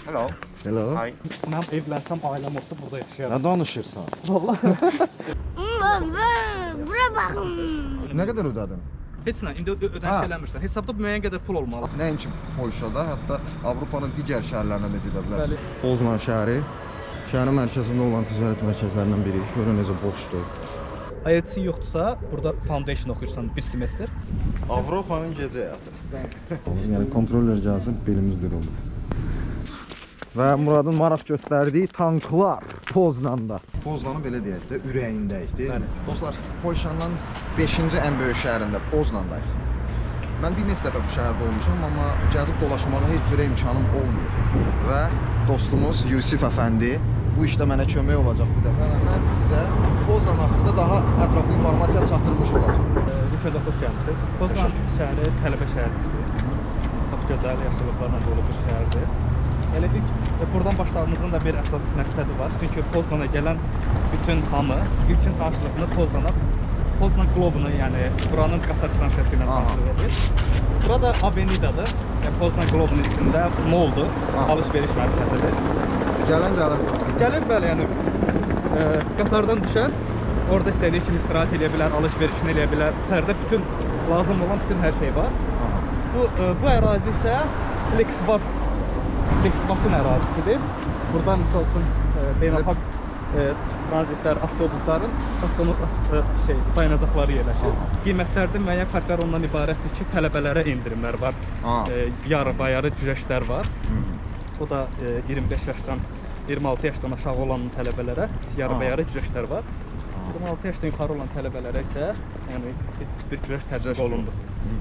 Hello. Hello. Hi. Mən evlənsəm, ailəm olsa burada yaşayaram. Ne danışırsan? Vallahi. Bura baxın. Ne kadar ödedin? Heç nə, indi Ha. ödəniş eləmirsən. Hesabda müəyyən qədər pul olmalı. Nəinki Polşada, hətta Avropanın digər şəhərlərinə də gedə bilərsən. Bəli. Poznan şəhəri, şəhərin mərkəzində olan ticarət mərkəzlərindən biri. Görün necə boşdur. IELTS yoxdursa, burada foundation oxuyursan bir semestr. Avropanın gecə həyatı. Yəni kontroller cihazı belimiz qırıldı. Və Muradın maraq göstərdiyi tanklar Poznanda. Poznanın belə deyək də ürəyindəyik, deyil mi? Dostlar, Polşanın 5-ci ən böyük şəhərində Poznandayıq. Mən bir neçə dəfə bu şəhərdə olmuşam, amma gəzib dolaşmağa heç cürə imkanım olmuyor. Və dostumuz Yusif əfəndi bu işdə mənə kömək olacaq bu dəfə. Mən sizə Poznan haqqında daha ətraflı informasiya çatdırmış olacağam. Rüfədə xoş gəlmisiniz. Poznan şəhəri tələbə şəhəridir. Çox gözəl yaşıllıqlarla dolu bir şəhərdir. Elə ilk buradan başlamağımızın da bir əsas məqsədi var. Çünki Poznana gələn bütün hamı ilkin tanışlığını Poznan Globunu, yəni buranın qatar stansiyası ilə tanışlıq edir. Burada Avenidadır. Yəni Poznan Globunun içində moldur, alış-veriş mərkəzidir. Gəlir bəli, yəni qatardan düşən orada istədiyi kimi istirahət edə bilər, alış-verişini edə bilər. İçəridə bütün lazım olan bütün hər şey var. Bu ərazi isə Flexbus'un ərazisidir. Burada misal üçün beynəlxalq tranzitlər, avtobusların dayanacaqları yerləşir. Qiymətlərdə müəyyən fərqlər ondan ibarətdir ki, tələbələrə endirimlər var. Yarı-bayarı güzəştlər var. O da 25 yaşdan 26 yaşdan aşağı olan tələbələrə yarı-bayarı güzəştlər var. 26 yaşdan yuxarı olan tələbələrə isə yəni bir güzəşt tətbiq olundu.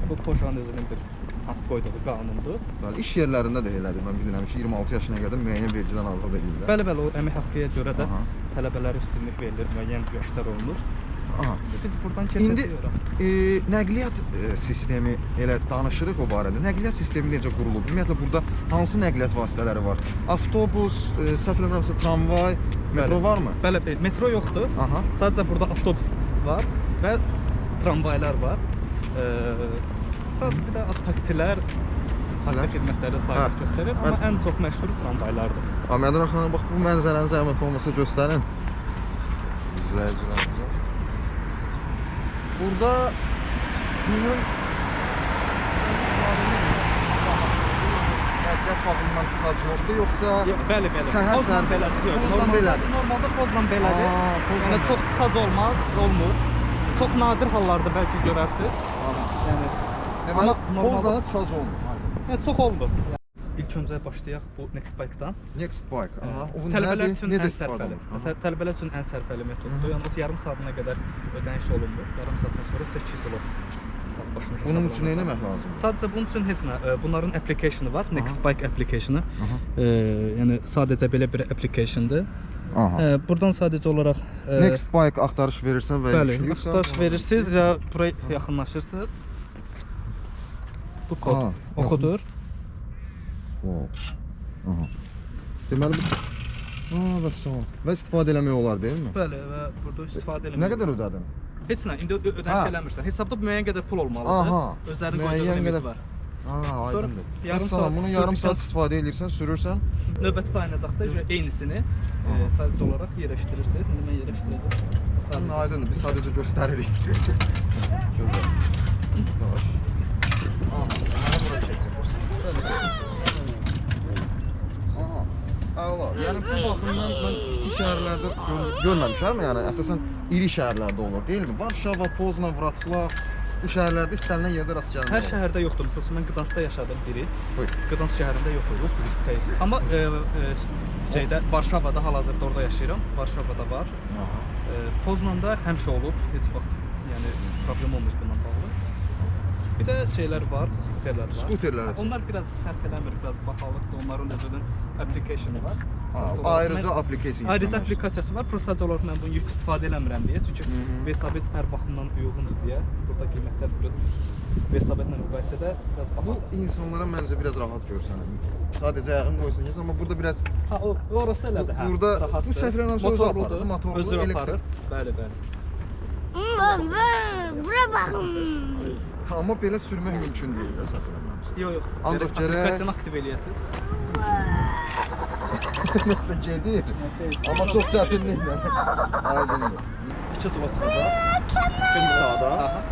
Bu Polşanın özünün bir haqq qoyduğu qanundur. İş yerlərində də elədir. Mən bilirəm ki, 26 yaşına qədər müəyyən vergiden azad edirlər. Bəli, o əmək haqqıya görə də tələbələrə üstünlük verilir, müəyyən güzəştlər olunur. Biz buradan keçəcəyik. İndi nəqliyyat sistemi elə danışırıq o barədə. Nəqliyyat sistemi necə qurulub? Ümumiyyətlə burada hansı nəqliyyat vasitələri var? Avtobus, səhv eləmirəmsə tramvay, metro varmı? Bəli, metro yoxdur. Sadəcə burada avtobus var və tramvaylar var. Sadəcə bir də taksilər, taksi xidmətləri fəaliyyət göstərir, amma ən çox məşhur tramvaylardır. Mədən xanım, bax bu mənzərəni zəhmət olmasa göstərin izləyicilərimizə. Burada günün nəqliyyat baxımından tıxac yoxdur, yoxsa Bəli, səhər belədir. Normalda Poznan belədir. Yəni çox tıxac olmur. Çox nadir hallarda bəlkə görərsiniz. Deməli, Poznan'a tıxac olmur. Çox oldu. İlk öncə başlayaq bu Nextbike-dan. Nextbike, Tələbələr üçün necə ən istifadə sərfəli. olunur? Tələbələr üçün ən sərfəli metoddur. Yalnız yarım saatına qədər ödəniş olunur. Yarım saatdan sonra 8 zlot saat başına hesablanacaq. Bunun üçün nə etmək lazımdır? Sadəcə bunun üçün heç nə. Bunların application-ı var. Nextbike application-ı. Yəni sadəcə belə bir application-dır. Buradan sadəcə olaraq Nextbike axtarış verirsən və bəli, axtarış verirsiniz və buraya yaxınlaşırsınız. Bu kod oxudur. Deməli və sağ və istifadə eləmək olar, deyilmi? Bəli, və burada istifadə eləmək. Nə qədər ödədin? Heç nə, indi ödəniş eləmirsən. Hesabda müəyyən qədər pul olmalıdır. Özlərinin qoyduğu limit var. Aydındır. Yarım saat, bunu yarım saat istifadə edirsən, sürürsən. Növbəti dayanacaqda eynisini sadəcə olaraq yerləşdirirsiniz. İndi mən yerləşdirəcəm. Aydındır, biz sadəcə göstəririk. Gözəl. Yəni bu baxımdan mən kiçik şəhərlərdə görməmişəm, yəni əsasən iri şəhərlərdə olur, deyilmi? Varşava, Poznan, Wrocław bu şəhərlərdə istənilən yerdə rast gəlmək olur. Hər şəhərdə yoxdur. Məsələn, mən Qdanskda yaşadım biri. Qdansk şəhərində yoxdur. Xeyr. Amma Varşavada hal-hazırda orada yaşayıram. Varşavada var. Poznanda həmişə olub, heç vaxt yəni problem olmur bununla bağlı. Bir də şeylər var, skuterlər var. Skuterlər. Onlar biraz sərf eləmir, biraz bahalıqdır. Onların özünün application-ı var. Ayrıca application. Ayrıca applikasiyası var. Sadəcə olaraq mən bunu yük istifadə eləmirəm deyə. Çünki Vesabet hər baxımdan uyğundur deyə. Burada qiymətlər Vesabetlə müqayisədə biraz bahalıdır. Bu insanlara məncə biraz rahat görsənir. Sadəcə ayağını qoysun, amma burada biraz orası elədir. Burada bu səfərlərlə özü aparır, motorlu, elektrik. Bəli. Bura baxın. Amma belə sürmək mümkün deyil, səfərlərlə. Yox. Ancaq gərək applikasiyonu aktiv eləyəsiniz. Nəsə gedir. Amma çox çətinliklə. Aydındır. 2 zlot çıxacaq. 2 saata.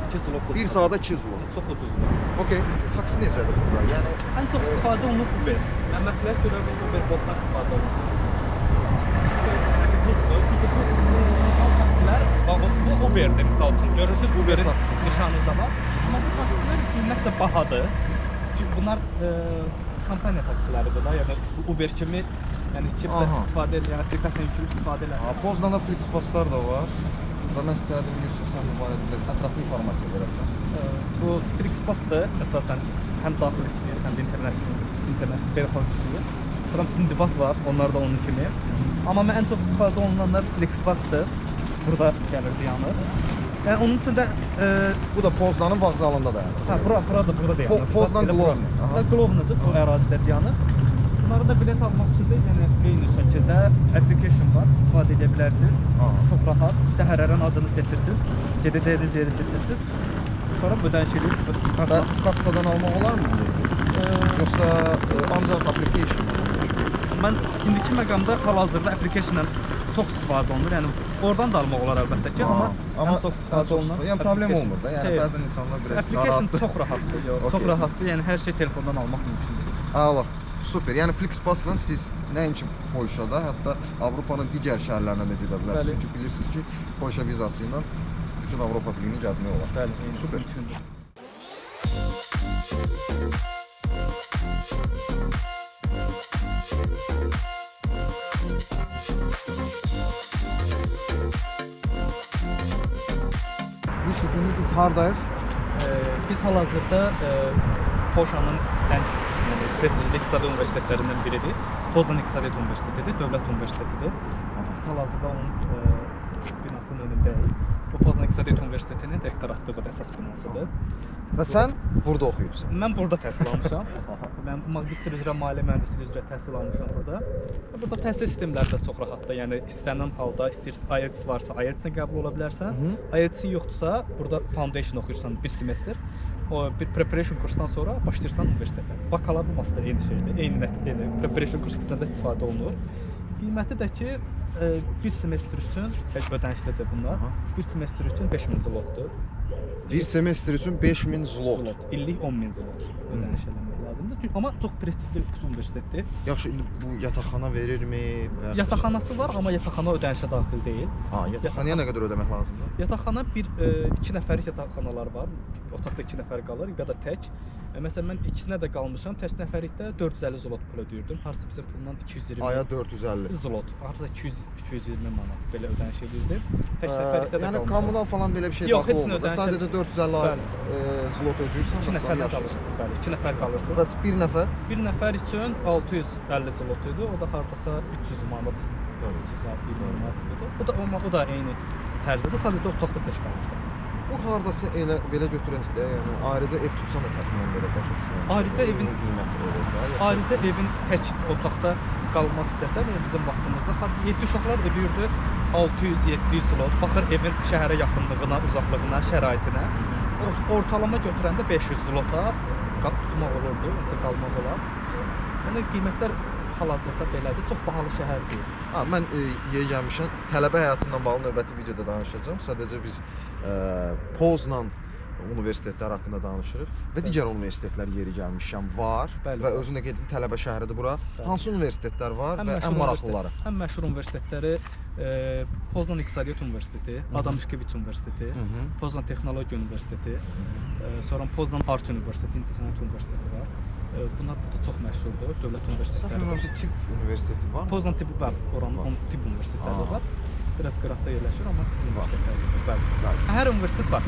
2 zlot. 1 saata 2 zlot. Çox ucuzdur. Okey. Taksi necədir burada? Yəni Ən çox istifadə olunur Uber. Mən məsləhət görürəm Uber botdan istifadə olunsun. Ucuzdur. Çünki bu taksilər, bu Uber'dir misal üçün. Görürsünüz Uber'in taksi. nişanınızda var. Amma bu taksilər qiymətcə bahadır. Çünki bunlar kampaniya taksiləridir da. Yəni Uber kimi yəni kimsə istifadə edir, yəni aplikasiya yükləyib istifadə edir. Poznanda Flixbuslar da var. Burada mən istəyirdim Yusufsan bu barədə ətraflı informasiya verəsən. Bu Flixbus'dır əsasən həm daxil işləyir, həm də international beynəlxalq işləyir. Sonra Sindibat var, onlar da onun kimi. Amma mən ən çox istifadə olunanlar Flixbus'dır. Burada gəlir dayanır. Yəni onun üçün də Bu da Poznanın vağzalında dayanır. hə burada dayanır. Poznan Glovny. Glovny'dir bu ərazidə dayanır. Bunları da bilet almaq üçün də yəni eyni şəkildə application var, istifadə edə bilərsiniz. Çox rahat. Şəhərlərin adını seçirsiniz, gedəcəyiniz yeri seçirsiniz. Sonra ödəniş edib Kassadan almaq olar mı? Yoxsa ancaq application? mən indiki məqamda hal-hazırda application-la çox istifadə olunur. Yəni oradan da almaq olar əlbəttə ki, amma ən çox istifadə olunan. Yəni problem olmur da. Yəni bəzən insanlar biraz application narahatdır. çox rahatdır. Çox rahatdır. Yəni hər şey telefondan almaq mümkündür. Allah, super. Yəni Flixbusla siz nəinki Polşada, hətta Avropanın digər şəhərlərinə də gedə bilərsiniz. Bəli. Çünki bilirsiniz ki, Polşa vizası ilə bütün Avropa birliyini gəzmək olar. Bəli, Super. mümkündür. Yusuf, indi biz hardayıq? Biz hal-hazırda Polşanın ən yəni, prestijli iqtisadi universitetlərindən biridir. Poznan İqtisadiyyat Universitetidir, dövlət universitetidir. Biz hal-hazırda onun binasının önündəyik. Bu Poznan İqtisadiyyat Universitetinin rektoratlığıdır, əsas binasıdır. Və sən burada oxuyubsan. Mən burada təhsil almışam. Mən magistr üzrə maliyyə mühəndisliyi üzrə təhsil almışam burada. Burada təhsil sistemləri də çox rahatdır. Yəni istənilən halda IELTS varsa IELTS-ə qəbul ola bilərsən. IELTS-in yoxdursa, burada foundation oxuyursan bir semestr. O bir preparation kursdan sonra başlayırsan universitetə. Bakalavr, master eyni şeydir. Eyni nəticədir. Preparation kursunda da istifadə olunur. Qiyməti də ki, bir semestr üçün ödənişlidir bunlar. Bir semestr üçün 5000 zlotdur. Bir semestr üçün 5000 zlot. İllik 10.000 zlot ödəniş eləmək lazımdır. Amma çox prestijli universitetdir. Yaxşı, indi bu yataqxana verirmi? Yataqxanası var, amma yataqxana ödənişə daxil deyil. Yataqxanaya nə qədər ödəmək lazımdır? Yataqxana 2 nəfərlik yataqxanalar var. Otaqda 2 nəfər qalır ya da tək. Məsələn mən ikisinə də qalmışam. Tək nəfərlikdə 450 zlot pul ödəyirdim. Harsa bizim pulundan 220 aya 450 zlot. Harsa 220 manat belə ödəniş edirdim. Tək nəfərlikdə də yəni kommunal falan belə bir şey yox, daxil olmur. Sadəcə 450 zlot ödəyirsən, 2 nəfər qalırsınız. Bəli, 2 nəfər qalırsınız. Bəs bir nəfər? Bir nəfər üçün 650 zlot idi. O da hardasa 300 manat. 350 manat idi. O da eyni tərzdə, sadəcə otaqda tək qalırsan. Bu hardasa elə belə götürək də, yəni ayrıca ev tutsan da təxminən belə başa düşürəm. Ayrıca evin qiyməti olur da. Ayrıca evin tək otaqda qalmaq istəsən, bizim vaxtımızda 7 uşaqlar ödəyirdi 600-700 zlot. Baxır evin şəhərə yaxınlığına, uzaqlığına, şəraitinə. Ortalama götürəndə 500 zlota tutmaq olurdu, məsələn qalmaq olar. Yəni qiymətlər hal-hazırda belədir. Çox bahalı şəhər deyil. Mən yeri gəlmişəm, tələbə həyatından bağlı növbəti videoda danışacağam. Sadəcə biz Poznan universitetləri haqqında danışırıq və digər universitetlər yeri gəlmişəm var. Bəli, və özün də gedin tələbə şəhəridir bura. Hansı universitetlər var və ən maraqlıları? Ən məşhur universitetləri Poznan İqtisadiyyat Universiteti, Adam Mickiewicz Universiteti, Poznan Texnologiya Universiteti, sonra Poznan Art Universiteti, İncəsənət Universiteti var. Bunlar burada çox məşhurdur, dövlət universitetləri. Səfərlərimizdə tibb universiteti var mı? Poznan tibb var, oranın tibb universitetləri var. Biraz qıraqda yerləşir, amma tibb universitetləri var. Bəli. Hər universitet var.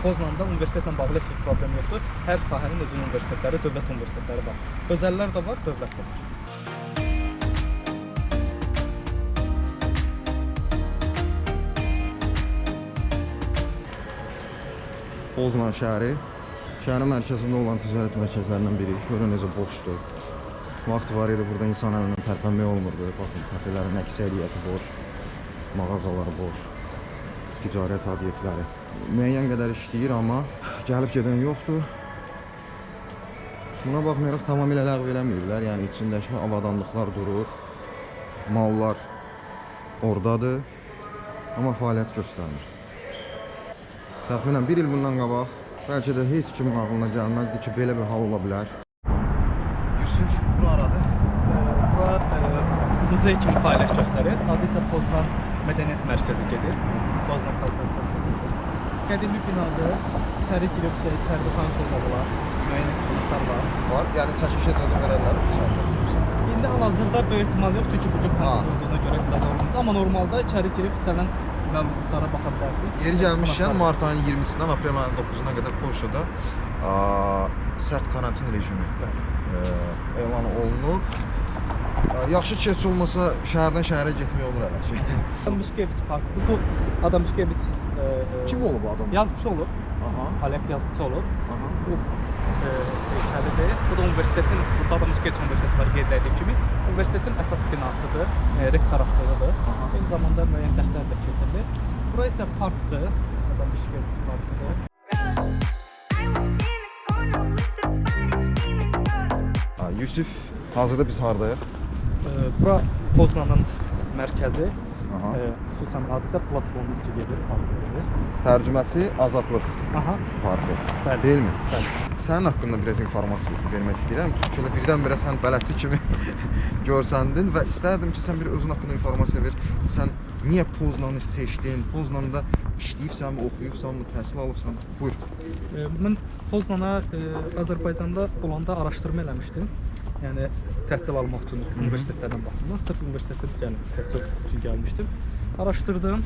Poznanda universitetlə bağlı heç bir problem yoxdur. Hər sahənin öz universitetləri, dövlət universitetləri var. Özəllər də var, dövlət də var. Poznan şəhəri. Şəhərin mərkəzində olan ticarət mərkəzlərindən biri. Görün necə boşdur. Vaxt var idi burada insan əlindən tərpənmək olmurdu. Baxın, kafelerin əksəriyyəti boş, mağazalar boş, ticarət obyektləri. Müəyyən qədər işləyir, amma gəlib gedən yoxdur. Buna baxmayaraq tamamilə ləğv eləməyiblər. Yəni içindəki avadanlıqlar durur. mallar oradadır. Amma fəaliyyət göstərmir. Təxminən 1 il bundan qabaq bəlkə də heç kimin ağlına gəlməzdi ki, belə bir hal ola bilər. Yusuf, bura aradır. Bura muzey kimi fəaliyyət göstərir. Adı isə Poznan Mədəniyyət Mərkəzi gedir. Poznan Kalçası. Qədimi binadır. İçəri girib içəridə tanış olmaq olar. Müəyyən eksponatlar var. Var, yəni çəkiliş icazə verərlər içəridə. İndi hal-hazırda böyük ehtimal yox, çünki bugün pandemiya olduğuna görə icazə olunmaz. Amma normalda içəri girib istənilən məlumatlara baxa bilərsiniz. Yeri gəlmişkən, mart ayının 20-sindən aprel ayının 9-una qədər Polşada sərt karantin rejimi elan olunub. Yaxşı ki, heç olmasa şəhərdən şəhərə getmək olur hələ ki. Adam Mickiewicz parkıdır. Bu Adam Mickiewicz Kim olub bu adam? yazıcısı olub. Aha. Polyak yazıcısı olub. Aha. Bu heykəlidir. Bu da universitetin, burada Adam Mickiewicz Universiteti var qeyd etdiyim kimi. Universitetin əsas binasıdır, rektoratlığıdır. Eyni zamanda müəyyən dərslər də keçirilir. Bura isə parkdır. Adam Mickiewicz parkıdır. Yusuf, hazırda biz hardayıq? Bura Poznanın mərkəzi. Aha. Xüsusən hadisə platformu üçün gedir, parkıdır. Tərcüməsi Azadlıq Aha. Parkı. Bəli. Deyilmi? Bəli. Sənin haqqında biraz informasiya vermək istəyirəm. Çünki birdən-birə sən bələdçi kimi görsəndin və istərdim ki, sən bir özün haqqında informasiya ver. Sən niyə Poznanı seçdin? Poznanda işləyibsənmi, oxuyubsanmı, təhsil alıbsan? Buyur. Mən Poznana Azərbaycanda olanda araşdırma eləmişdim. Yəni təhsil almaq üçün universitetlərdən baxımdan, sırf universitetə gəlib təhsil üçün gəlmişdim. Araşdırdım.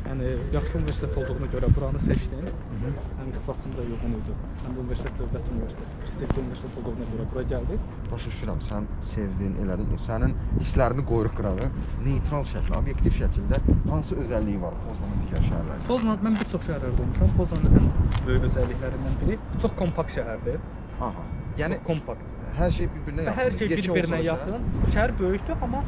Yəni yaxşı universitet olduğuna görə buranı seçdim. Həm ixtisasım da uyğun idi. Həm də universitet dövlət universiteti, prestijli universitet olduğuna görə bura gəldik. Başa düşürəm, sən sevdin, elədin. Sənin hisslərini qoyuruq qırağı. Neytral şəkildə, obyektiv şəkildə hansı özəlliyi var Poznanın digər şəhərlərində? Poznan, mən bir çox şəhərlərdə olmuşam. Poznanın ən böyük özəlliklərindən biri çox kompakt şəhərdir. Aha. Yəni Çox kompakt. hər şey bir-birinə yaxın. Hər şey Yekə bir-birinə olsa da yaxın. Şəhər böyükdür, amma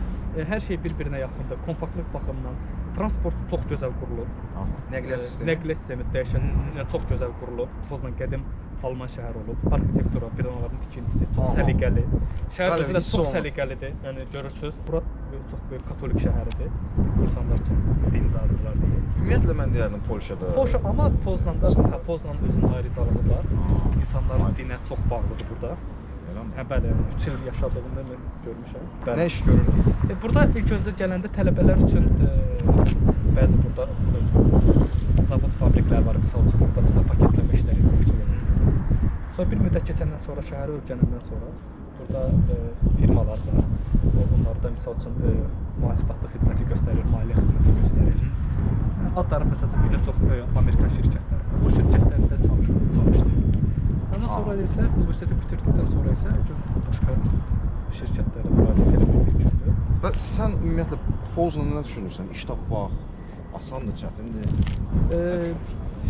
hər şey bir-birinə yaxındır. Kompaktlıq baxımından transport çox gözəl qurulub. Aha. Nəqliyyat sistemi. Nəqliyyat sistemi dəhşət, yəni çox gözəl qurulub. Poznan qədim Alman şəhəri olub. Arxitektura, binaların tikintisi çox Aha. səliqəli. Şəhər Bəli, özü də hiss çox olunur. səliqəlidir. Yəni görürsüz, bura çox böyük katolik şəhəridir. İnsanlar üçün dindardırlar deyə. Ümumiyyətlə mən deyərdim Polşada. Polşa, amma Poznanda, Poznanın özünün ayrıcalığı var. İnsanların dinə çox bağlıdır burada. Eləmi? Hə, bəli, 3 il yaşadığımda mən görmüşəm. Nə iş görürük? Burada ilk öncə gələndə tələbələr üçün bəzi burada zavod, fabriklər var. Misal üçün burada məsələn paketləmə işləri görülür. Sonra bir müddət keçəndən sonra, şəhəri öyrənəndən sonra burada firmalar var. Onlarda misal üçün mühasibatlıq xidməti göstərir, maliyyə xidməti göstərir. Adları məsələn bir çox Amerikan şirkətləri var. Bu şirkətlərdə çalışdım. Ondan sonra isə universiteti bitirdikdən sonra isə başqa şirkətlərə müraciət etmək mümkündür. Və sən ümumiyyətlə Poznanı nə düşünürsən? İş tapmaq asandır, çətindir?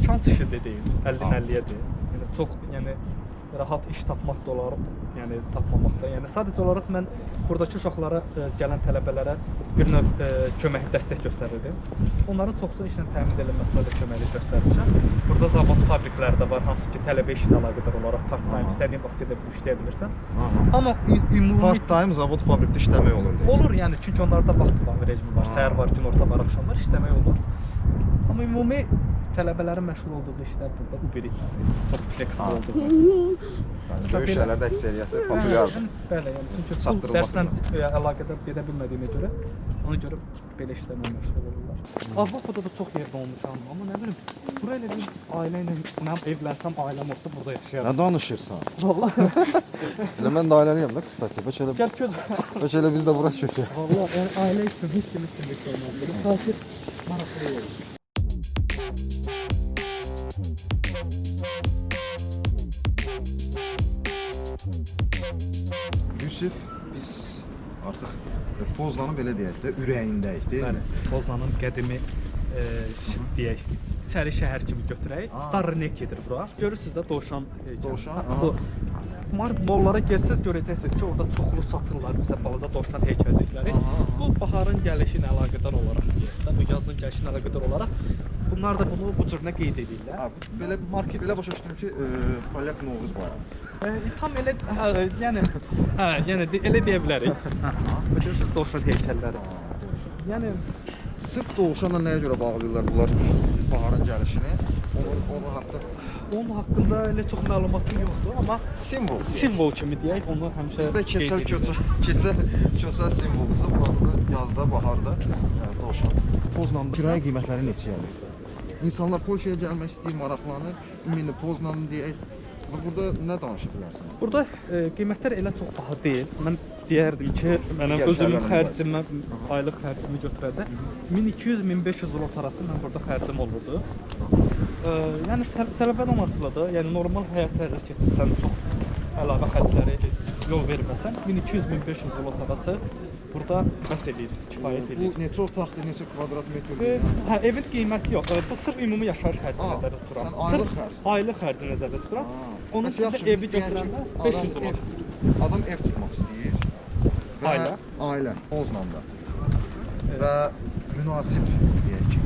Şans işi deyil, 50-50-yədir. Yəni çox, yəni rahat iş tapmaq da olar, yəni tapmamaq da. Yəni sadəcə olaraq mən buradakı uşaqlara, gələn tələbələrə bir növ kömək, dəstək göstərirdim. Onların çoxsu işlə təmin edilməsinə də köməklik göstərmişəm. Burada zavod, fabriklər də var, hansı ki tələbə işinə əlaqədar olaraq part-time istədiyin vaxt gedib işləyə bilirsən. Amma ümumi Part-time zavod, fabrikdə işləmək olur deyil. olur, yəni çünki onlarda vaxt rejimi var, səhər var, günorta var, axşam var, işləmək olur. Amma ümumi tələbələrin məşğul olduğu işlər burada Uber Eats-dir. Çox flexible olduğu. Böyük şəhərlərdə əksəriyyəti populyardır. Bəli, yəni çünki pul Çatdırılmaq dərslə əlaqədar gedə bilmədiyimə görə, ona görə belə işlərlə məşğul olurlar. Avropada da çox yerdə olmuşam, amma nə bilim, bura elə bir ailə ilə mən evlənsəm, ailəm olsa burada yaşayaram. Nə danışırsan? Vallahi. Elə mən də ailəliyəm da qıstaçı. Gəl köz. Bəlkə elə biz də bura köçək. Vallahi yəni ailə üçün heç kim üçün heç olmaz. Belə takip maraqlı olur. Yusuf, biz artıq Poznanın belə deyək də ürəyindəyik, deyilmi? Bəli, Poznanın qədimi deyək, içəri şəhər kimi götürək. Starrnekdir bura. Görürsüz də Dovşan heykəli. Dovşan, Bu mollara gəlsəz görəcəksiniz ki, orada çoxlu satırlar, məsələn, balaca Dovşan heykəlcikləri. Bu baharın gəlişi ilə əlaqədar olaraq deyək də, bu yazın gəlişi ilə əlaqədar olaraq bunlar da bunu bu cür nə qeyd edirlər. Belə market belə başa düşdüm ki, Polyak Novruz bayramı. Tam elə yəni elə deyə bilərik. Bilirsiniz dovşan heykəlləri. Yəni Sırf doğuşanla nəyə görə bağlayırlar bunlar baharın gəlişini? Onun haqqında elə çox məlumatım yoxdur, amma simvol kimi deyək, onu həmişə bizdə keçəl simvolusu, burada yazda, baharda doğuşan. Poznanın kirayə qiymətləri neçəyədir? İnsanlar Polşaya gəlmək istəyir, maraqlanır. Ümumi Poznanın deyək. Burada nə danışa bilərsən? Burada qiymətlər elə çox baha deyil. Mən deyərdim ki, mənim özümün xərcimə, aylıq xərcimi götürəndə 1200-1500 zlot arası mən burada xərcim olurdu. Yəni tələbədən asılı da, yəni normal həyat tərzi keçirsən, çox əlavə xərcləri yol verməsən, 1200-1500 zlot arası burada bəs edir, kifayət edir. Bu neçə otaqdır, neçə kvadrat metrdir? Hə, evin qiyməti yox. Bu sırf ümumi yaşayış xərci nəzərdə tuturam. Sırf aylıq xərci nəzərdə tuturam. Onun üçün evi götürəndə 500 zlot. Adam ev tutmaq istəyir. Ailə. Poznanda. Və münasib deyək ki,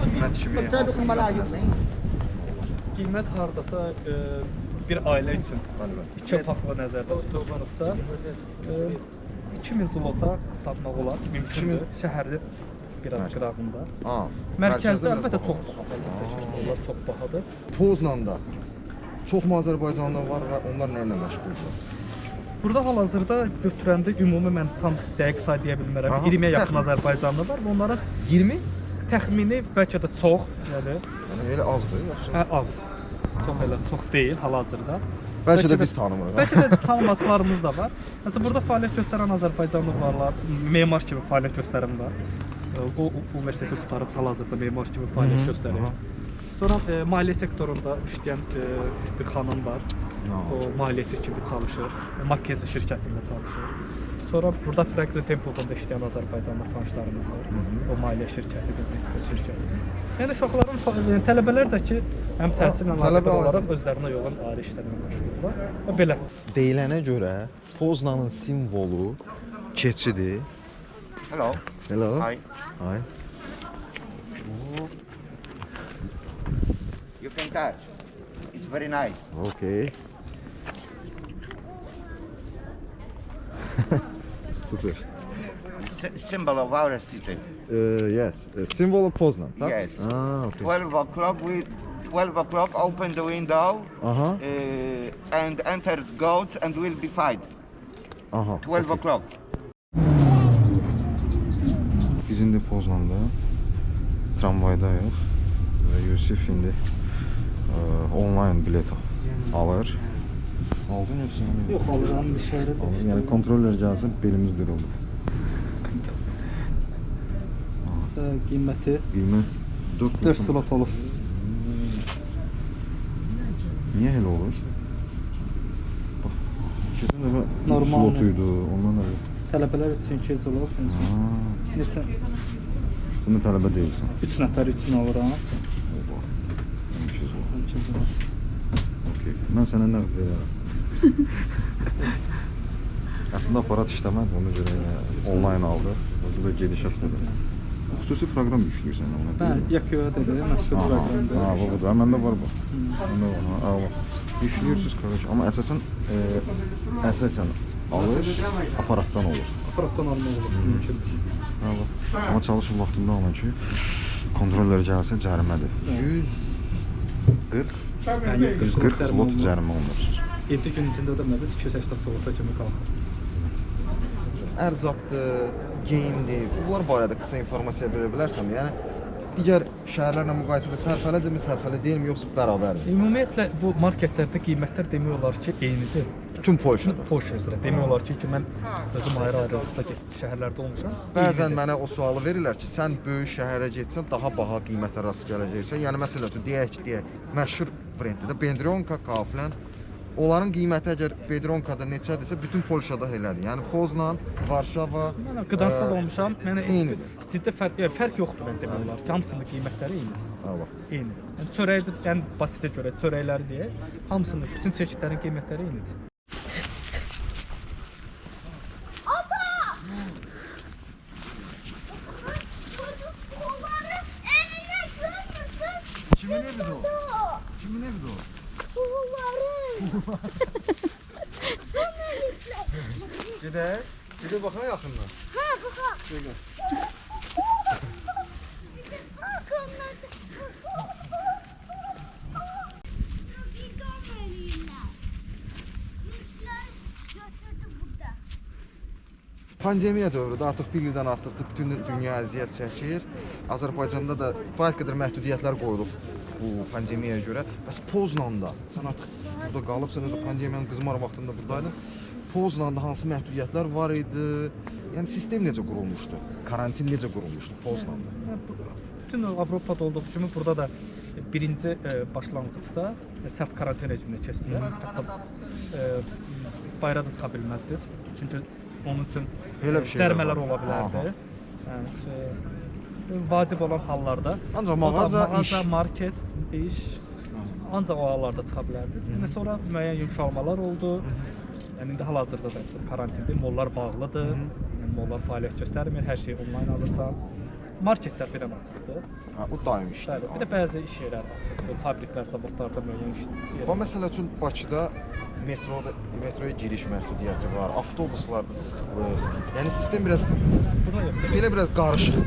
qiymət kimi. Qiymət hardasa bir ailə üçün 2 otaqlı nəzərdə tutursanızsa 2000 zlota tapmaq olar, mümkündür. Şəhərdə biraz qırağında. Mərkəzdə əlbəttə çox bahadır. Onlar çox bahadır. Poznanda çoxmu Azərbaycanlılar var və onlar nə ilə məşğuldur? Burada hal-hazırda götürəndə ümumi mən tam dəqiq say deyə bilmərəm. 20-yə yaxın Azərbaycanlı var və onların 20 təxmini bəlkə də çox, yəni elə azdır, yoxsa? Az. Çox elə çox deyil hal-hazırda. Bəlkə də biz tanımırıq. Bəlkə də tanımadıqlarımız da var. Məsələn, burada fəaliyyət göstərən Azərbaycanlı varlar, memar kimi fəaliyyət göstərən var. O universiteti qutarıb hal-hazırda memar kimi fəaliyyət göstərir. Sonra maliyyə sektorunda işləyən bir xanım var. O maliyyəçi kimi çalışır. Makkezi şirkətində çalışır. Sonra burada Franklin Templeton'da işləyən Azərbaycanlı tanışlarımız var. O maliyyə şirkətidir, müəssisə şirkətidir. Yəni uşaqların, tələbələr də ki, həm təhsillə əlaqədar olaraq özlərinə yoğun ayrı işlərlə məşğuldurlar. Və belə. Deyilənə görə Poznanın simvolu keçidir. Hello. Hello. Hi. Hi. You can touch. It's very nice. Okay. Super. Symbol of our city. Yes. Symbol of Poznan. Tak? Yes. Okay. 12 o'clock, open the window Aha. and enter goats and will be fight. Aha. 12 o'clock. Biz indi Poznanda tramvaydayıq və Yusif indi online bilet alır. Aldın yoxsa? Yox, alıram bir şəhərdə. Yəni kontroller gəlsin, belimiz qırıldı. Qiyməti Qiymət 4 slot olur. Niyə elə olur? Bax, keçən dəfə Normal. slotuydu, ondan da. Tələbələr üçün 2 slot. Neçə? Sən də tələbə deyilsən. 3 nəfər üçün alıram. Oba. 200 var. 200 var. Okey. Mən sənə nə verərəm? Əslində aparat işləmədi, ona görə online aldı. Bu da gediş haqqıdır. Xüsusi proqram yükləyirsən ona. Mən Yakıya dedi, məşhur proqramdır. Ha, bu da. Məndə var bu. Məndə var. Ha, bax. Yükləyirsiz qardaş, amma əsasən alış aparatdan olur. Aparatdan almaq olur, mümkündür. Ha, bax. Amma çalışın vaxtında alın ki, kontrollər gəlsə cərimədir. 140 slot cərimə olunur. 7 gün içində ödəmədiniz, 280 slota kimi qalxır. Ərzaqdır, geyimdir, bunlar barədə qısa informasiya verə bilərsən? Yəni, digər şəhərlərlə müqayisədə sərfəlidirmi, sərfəli deyilmi, yoxsa bərabərdir? Ümumiyyətlə, bu marketlərdə qiymətlər demək olar ki, eynidir. Bütün Polşada? Polşa üzrə. Demək olar ki, mən özüm ayrı-ayrılıqda şəhərlərdə olmuşam. Bəzən mənə o sualı verirlər ki, sən böyük şəhərə getsən, daha baha qiymətə rast gələcəksən. Yəni, məsələn üçün, deyək, məşhur brenddir də, Bedronka, Kaufland. Onların qiyməti əgər Bedronkada neçədirsə, bütün Polşada elədir. Yəni Poznan, Varşava, Mən Qdanskda olmuşam. Mənə ciddi fərq yoxdur mən demək olar ki, hamısının qiymətləri eynidir. Ha bax. Eynidir. Yəni çörəkdə ən basitə görə çörəkləri deyək, hamısının bütün çeşidlərin qiymətləri eynidir. Kimin evidir o? Kimin evidir o? Kuğuların. Gedək. Bir baxaq yaxından. Ha bak. Şöyle. Bak onlarda. Bidon verirler. Müşler götürdü burada. Pandemiya dövrüdür. Artıq bir ildən artıq bütün dünya əziyyət çəkir. Azərbaycanda da kifayət qədər məhdudiyyətlər qoyulub bu pandemiyaya görə. Bəs Poznanda sən artıq burada qalıbsan, özü pandemiyanın qızmar vaxtında burdaydın. Poznanda hansı məhdudiyyətlər var idi? Yəni sistem necə qurulmuşdu? Karantin necə qurulmuşdu Poznanda? Bütün Avropada olduğu kimi burada da birinci başlanğıcda sərt karantin rejiminə keçdilər. Hətta bayıra da çıxa bilməzdiniz. Çünki onun üçün Elə bir şeylər cərimələr var. ola bilərdi. Vacib olan hallarda Ancaq o da mağaza, iş. market, iş ancaq o hallarda çıxa bilərdi. Yəni sonra müəyyən yumşalmalar oldu. Yəni indi hal-hazırda da karantindir, mollar bağlıdır. Yəni mollar fəaliyyət göstərmir, hər şeyi onlayn alırsan. Marketlər bir dənə açıqdır. Ha, bu daim işdir. Bəli, bir də bəzi iş yerləri açıqdır. Fabriklər, zavodlarda müəyyən iş Bu yerləri. məsələ üçün Bakıda metroya giriş məhdudiyyəti var, avtobuslarda sıxlıq. Yəni sistem biraz Buna yox. belə biraz qarışıq.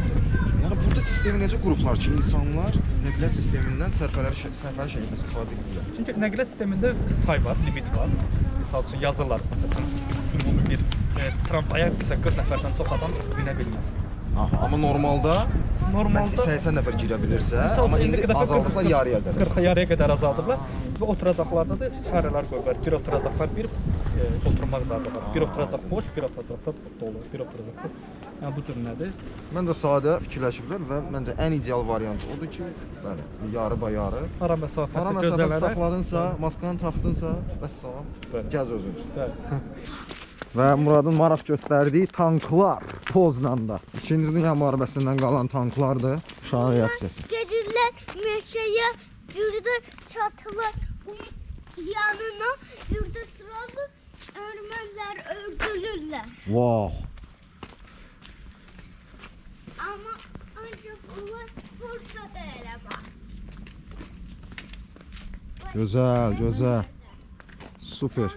Yəni burada sistemi necə qurublar ki, insanlar nəqliyyat sistemindən sərfəli şəkildə istifadə edirlər? Çünki nəqliyyat sistemində say var, limit var. Misal üçün yazırlar, məsəl üçün ümumi bir tramvaya 40 nəfərdən çox adam minə bilməz. Aha, amma normalda 80 nəfər girə bilirsə, amma indi azaldıqlar yarıya qədər. 40-a yarıya qədər azaldıblar və oturacaqlarda da işarələr qoyublar. Bir oturacaqlar, bir oturmaq icazə var. Bir oturacaq boş, bir oturacaqda dolu, bir oturacaqda. Yəni bu cür nədir? Məncə sadə fikirləşiblər və məncə ən ideal variant odur ki, bəli, yarı bayarı. Ara məsafəsi Ara məsafə gözlələrək. saxladınsa, maskanı taxdınsa, vəssalam, Bəli. gəz özün. Bəli. Və Muradın maraq göstərdiyi tanklar Poznanda. İkinci Dünya müharibəsindən qalan tanklardır. Uşağın reaksiyası. Gedirler meşeye, yurda çatılar yanına, yurda sıralı Ermeniler öldürürler. Wow. Ama ancak onlar Bursa'da ele var. Gözəl, gözəl. Super.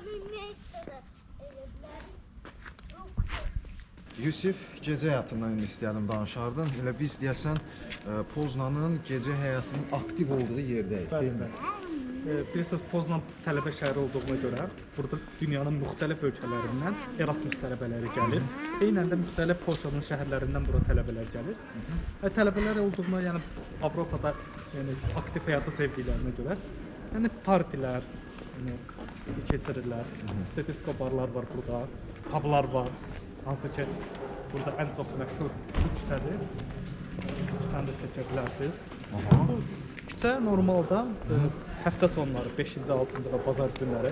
Yusif, gecə həyatından indi istəyərdim danışardın. Elə biz deyəsən Poznanın gecə həyatının aktiv olduğu yerdəyik, deyilmi? Bilirsiniz, Poznan tələbə şəhəri olduğuna görə burada dünyanın müxtəlif ölkələrindən Erasmus tələbələri gəlir. Eynən də müxtəlif Polşanın şəhərlərindən bura tələbələr gəlir. Tələbələr olduğuna, yəni Avropada aktiv həyata sevdiklərinə görə yəni partilər keçirirlər. Disko barlar var burada, publar var. Hansı ki, burada ən çox məşhur bu küçədir. Küçəni də çəkə bilərsiniz. Bu küçə normalda həftə sonları, 5-ci, 6-cı və bazar günləri.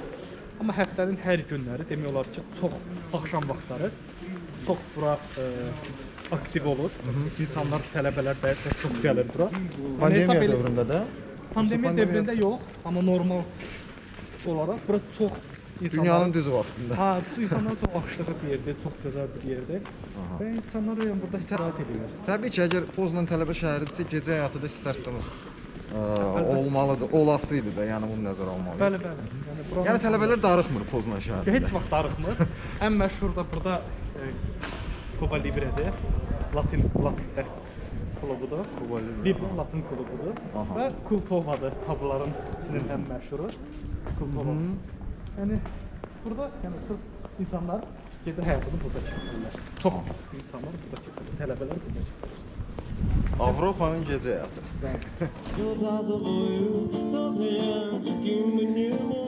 Amma həftənin hər günləri demək olar ki, çox axşam vaxtları çox bura aktiv olur. İnsanlar, tələbələr də çox gəlir bura. Pandemiya dövründə də? Pandemiya dövründə yox, amma normal olaraq bura çox insanlar... Dünyanın düz vaxtında. Ha, insanlar çox axışlığı bir yerdir, çox gözəl bir yerdir. Və insanlar burada istirahət edirlər. Təbii ki, əgər Poznan tələbə şəhəridirsə, gecə həyatı da istər-istəməz olmalıdır, olasıydı da, yəni bunu nəzərə almalıyıq. Bəli, bəli. Yəni tələbələr darıxmır Poznan şəhərində. Heç vaxt darıxmır. Ən məşhur da burada Cuba Libre'dir. Latin dərs klubudur. Cuba Libre. Libre Latin klubudur. Və Kultovadır, pubların içinin ən məşhuru. Kultova. Yəni burada sırf insanlar gecə həyatını burada keçirirlər. Çox insanlar burada keçirir, tələbələr burada keçirir. Avropanın gecə həyatı. Your eyes are blue, don't they? Give me new